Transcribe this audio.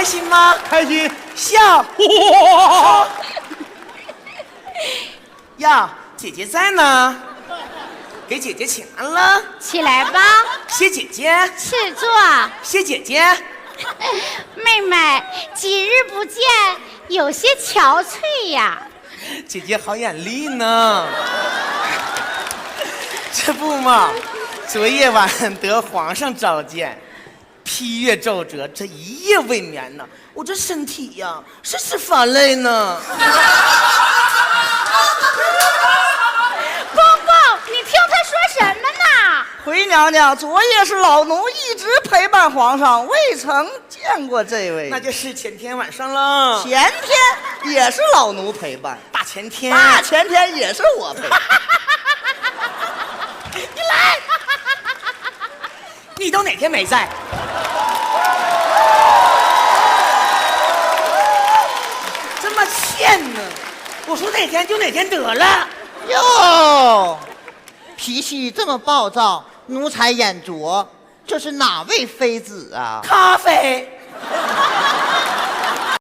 开心吗？开心。笑。哇！呀，姐姐在呢，给姐姐请安了。起来吧，谢姐姐，赐座。谢姐姐。妹妹，几日不见，有些憔悴呀。姐姐好眼力呢。这不嘛，昨夜晚得皇上召见，批阅奏折，这一夜未眠呢。我这身体呀，是乏累呢。公公，你听他说什么呢？回娘娘，昨夜是老奴一直陪伴皇上，未曾见过这位。那就是前天晚上了。前天也是老奴陪伴，大前天，大前天也是我陪伴。你来，你都哪天没在？这么欠呢？我说哪天就哪天得了。哟，脾气这么暴躁，奴才眼拙，这是哪位妃子啊？咖啡。